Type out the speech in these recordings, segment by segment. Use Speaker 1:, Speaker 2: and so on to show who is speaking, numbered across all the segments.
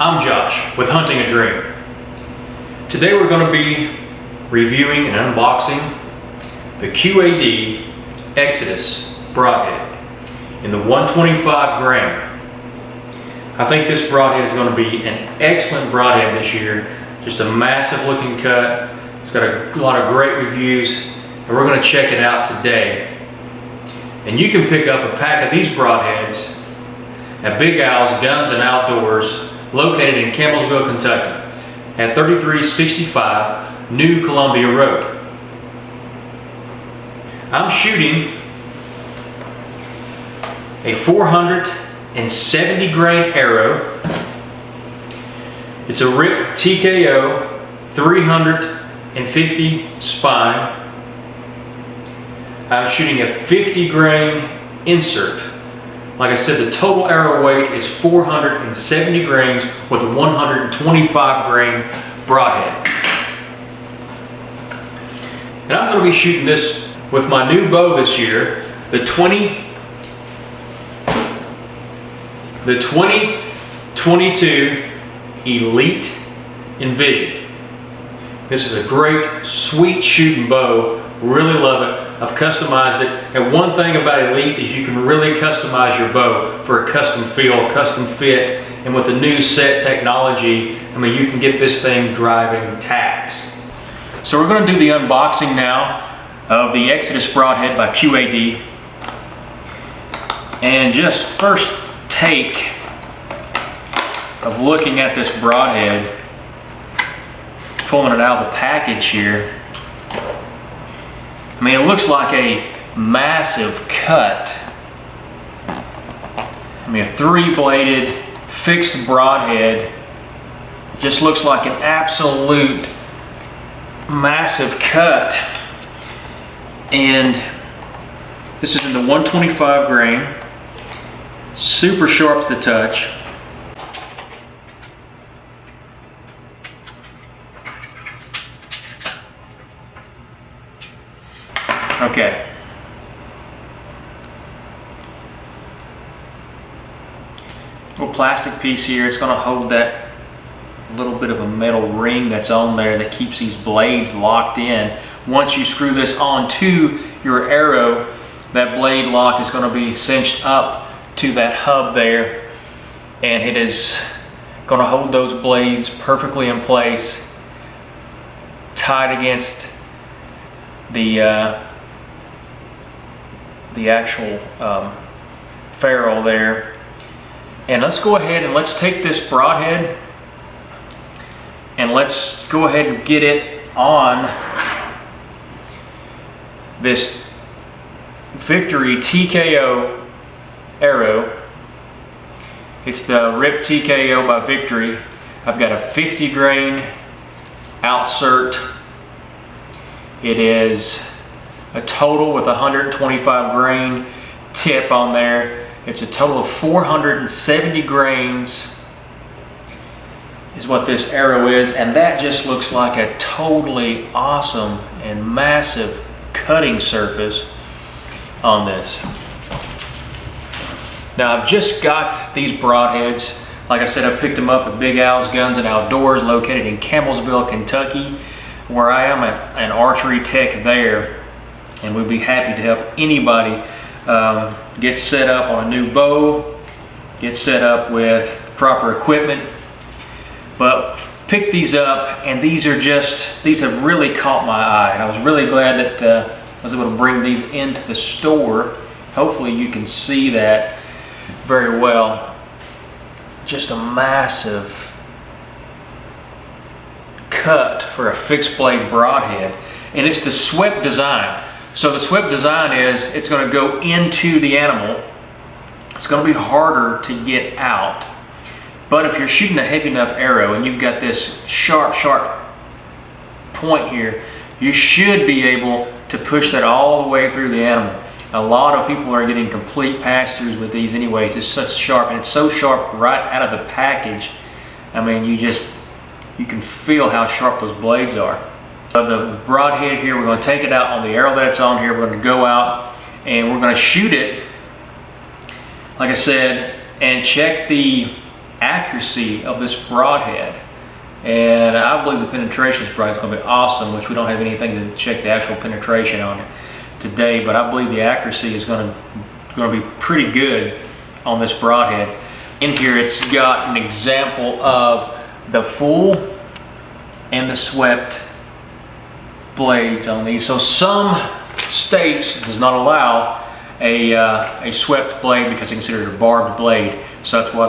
Speaker 1: I'm Josh with Hunting a Dream. Today we're going to be reviewing and unboxing the QAD Exodus broadhead in the 125 grain. I think this broadhead is going to be an excellent broadhead this year. Just a massive looking cut. It's got a lot of great reviews and we're going to check it out today. And you can pick up a pack of these broadheads at Big Al's Guns and Outdoors, located in Campbellsville, Kentucky, at 3365 New Columbia Road. I'm shooting a 470 grain arrow. It's a RIP TKO 350 spine. I'm shooting a 50 grain insert. Like I said, the total arrow weight is 470 grains with a 125 grain broadhead. And I'm going to be shooting this with my new bow this year, the 2022 Elite Envision. This is a great, sweet shooting bow. Really love it. I've customized it, and one thing about Elite is you can really customize your bow for a custom feel, custom fit, and with the new set technology, I mean, you can get this thing driving tags. So we're going to do the unboxing now of the Exodus broadhead by QAD, and just first take of looking at this broadhead, pulling it out of the package here. I mean, it looks like a massive cut. I mean, a 3-bladed fixed broadhead. Just looks like an absolute massive cut. And this is in the 125 grain. Super sharp to the touch. Okay. Little plastic piece here. It's going to hold that little bit of a metal ring that's on there that keeps these blades locked in. Once you screw this onto your arrow, that blade lock is going to be cinched up to that hub there, and it is going to hold those blades perfectly in place, tied against the actual ferrule there. And let's go ahead and let's take this broadhead and let's go ahead and get it on this Victory TKO arrow. It's the RIP TKO by Victory. I've got a 50 grain outsert. It is a total with 125 grain tip on there. It's a total of 470 grains is what this arrow is, and that just looks like a totally awesome and massive cutting surface on this. Now, I've just got these broadheads. Like I said, I picked them up at Big Al's Guns and Outdoors, located in Campbellsville, Kentucky, where I am an archery tech there. And we'd be happy to help anybody get set up on a new bow, get set up with proper equipment. But pick these up, and these have really caught my eye. And I was really glad that I was able to bring these into the store. Hopefully you can see that very well. Just a massive cut for a fixed blade broadhead. And it's the swept design. So the swept design is, it's going to go into the animal. It's going to be harder to get out. But if you're shooting a heavy enough arrow and you've got this sharp point here, you should be able to push that all the way through the animal. A lot of people are getting complete pass-throughs with these anyways. It's such sharp, and it's so sharp right out of the package. I mean, you can feel how sharp those blades are. The broadhead here, we're going to take it out on the arrow that's on here. We're going to go out and we're going to shoot it, like I said, and check the accuracy of this broadhead. And I believe the penetration is going to be awesome, which we don't have anything to check the actual penetration on it today, but I believe the accuracy is going to be pretty good on this broadhead. In here it's got an example of the full and the swept blades on these. So some states does not allow a swept blade because they consider it a barbed blade. So that's why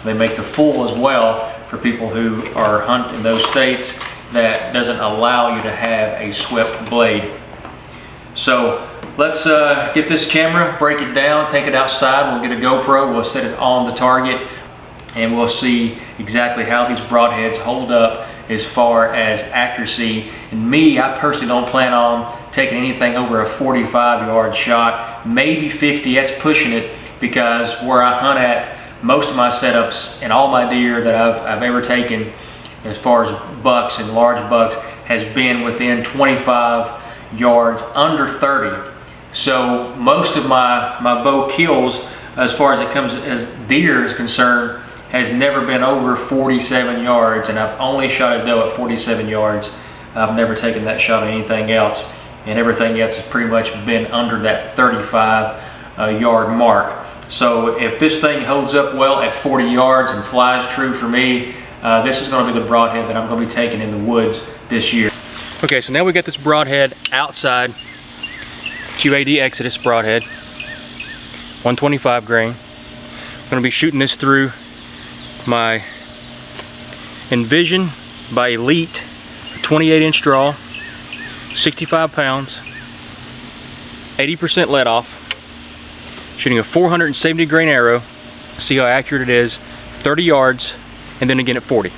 Speaker 1: they make the full as well for people who are hunting in those states that doesn't allow you to have a swept blade. So let's get this camera, break it down, take it outside. We'll get a GoPro, we'll set it on the target, and we'll see exactly how these broadheads hold up as far as accuracy. And me, I personally don't plan on taking anything over a 45-yard shot, maybe 50. That's pushing it, because where I hunt at, most of my setups and all my deer that I've ever taken as far as bucks and large bucks has been within 25 yards, under 30. So most of my bow kills, as far as it comes as deer is concerned, has never been over 47 yards, and I've only shot a doe at 47 yards. I've never taken that shot on anything else, and everything else has pretty much been under that 35 yard mark. So if this thing holds up well at 40 yards and flies true for me, this is going to be the broadhead that I'm going to be taking in the woods this year. Okay, so now we got this broadhead outside, QAD Exodus broadhead, 125 grain. I'm going to be shooting this through my Envision by Elite 28-inch draw, 65 pounds, 80% let off, shooting a 470 grain arrow. See how accurate it is, 30 yards, and then again at 40.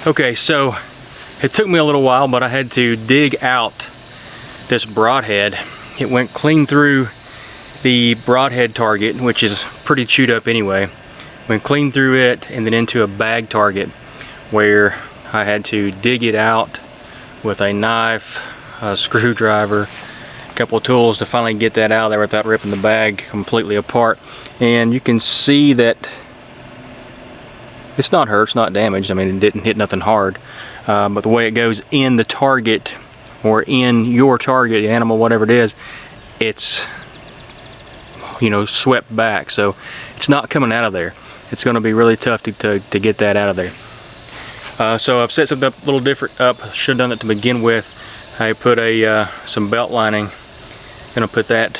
Speaker 1: Okay, so it took me a little while, but I had to dig out this broadhead. It went clean through the broadhead target, which is pretty chewed up anyway. Went clean through it and then into a bag target where I had to dig it out with a knife, a screwdriver, a couple of tools to finally get that out of there without ripping the bag completely apart. And you can see that it's not hurt, it's not damaged. I mean, it didn't hit nothing hard, but the way it goes in the target, or in your target, the animal, whatever it is, it's, you know, swept back, so it's not coming out of there. It's going to be really tough to get that out of there. So I've set something up a little different up. Should have done that to begin with. I put some belt lining. Going to put that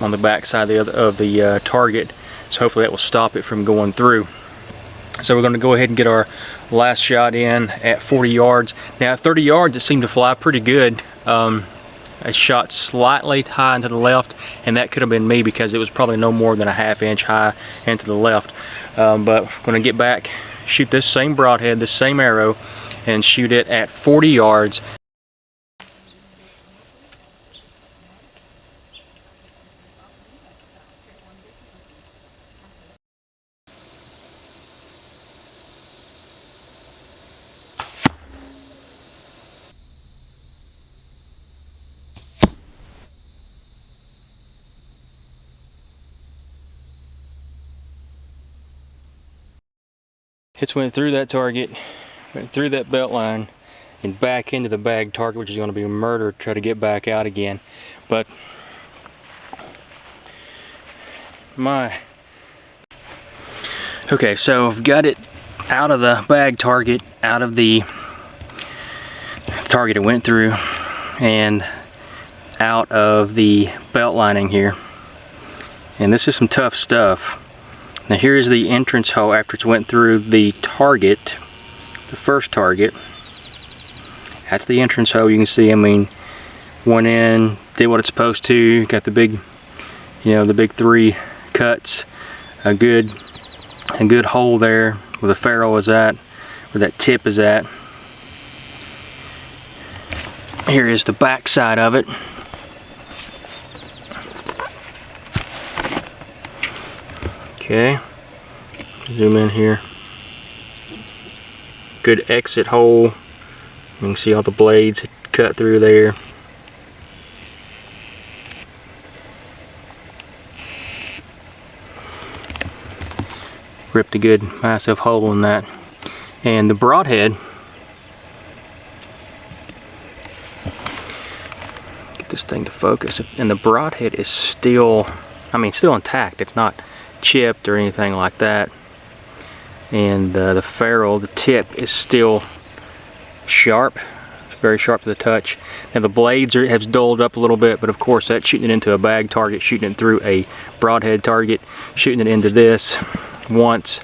Speaker 1: on the back side of the target, so hopefully that will stop it from going through. So we're going to go ahead and get our last shot in at 40 yards. Now at 30 yards it seemed to fly pretty good. I shot slightly high into the left, and that could have been me because it was probably no more than a ½ inch high into the left. But we're going to get back, shoot this same broadhead, this same arrow, and shoot it at 40 yards. Hits went through that target, went through that belt line, and back into the bag target, which is going to be a murder to try to get back out again. But okay, so I've got it out of the bag target, out of the target it went through, and out of the belt lining here. And this is some tough stuff. Now here is the entrance hole after it's went through the target, the first target. That's the entrance hole. You can see, I mean, went in, did what it's supposed to, got the big, you know, the big 3 cuts, a good hole there where the ferrule is at, where that tip is at. Here is the back side of it. Okay, zoom in here. Good exit hole. You can see all the blades cut through there. Ripped a good massive hole in that. And the broadhead, get this thing to focus, and the broadhead is still, still intact. It's not chipped or anything like that. And the ferrule, the tip, is still sharp. It's very sharp to the touch. Now the blades have dulled up a little bit, but of course that's shooting it into a bag target, shooting it through a broadhead target, shooting it into this once.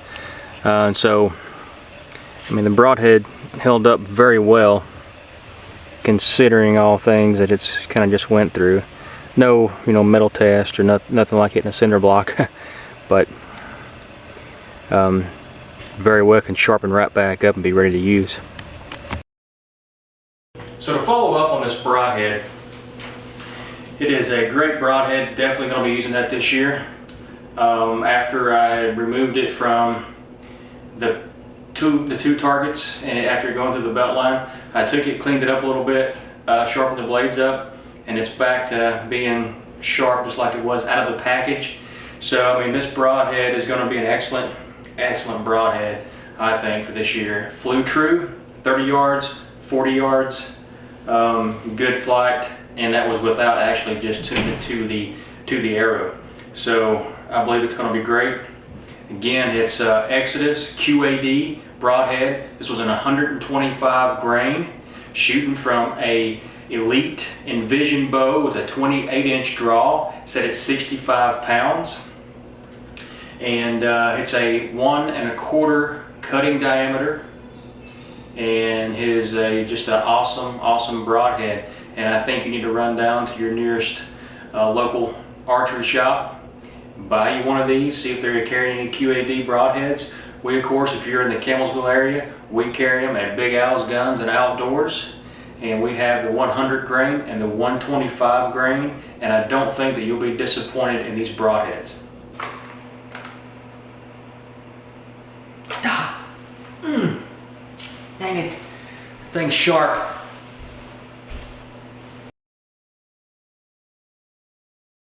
Speaker 1: So the broadhead held up very well, considering all things that it's kind of just went through. No, metal test or nothing like hitting a cinder block, but very well can sharpen right back up and be ready to use. So to follow up on this broadhead, it is a great broadhead. Definitely going to be using that this year. After I removed it from the two targets, and after going through the belt line, I took it, cleaned it up a little bit, sharpened the blades up, and it's back to being sharp just like it was out of the package. So this broadhead is going to be an excellent broadhead, I think, for this year. Flew true, 30 yards, 40 yards, good flight, and that was without actually just tuning it to the arrow. So I believe it's going to be great. Again, it's Exodus QAD broadhead. This was an 125 grain, shooting from a Elite Envision bow with a 28-inch draw, set at 65 pounds. And it's a 1 1/4 cutting diameter, and it is just an awesome broadhead. And I think you need to run down to your nearest local archery shop, buy you one of these, see if they're carrying any QAD broadheads. We, of course, if you're in the Campbellsville area, we carry them at Big Al's Guns and Outdoors, and we have the 100 grain and the 125 grain, and I don't think that you'll be disappointed in these broadheads. Dang it, thing's sharp.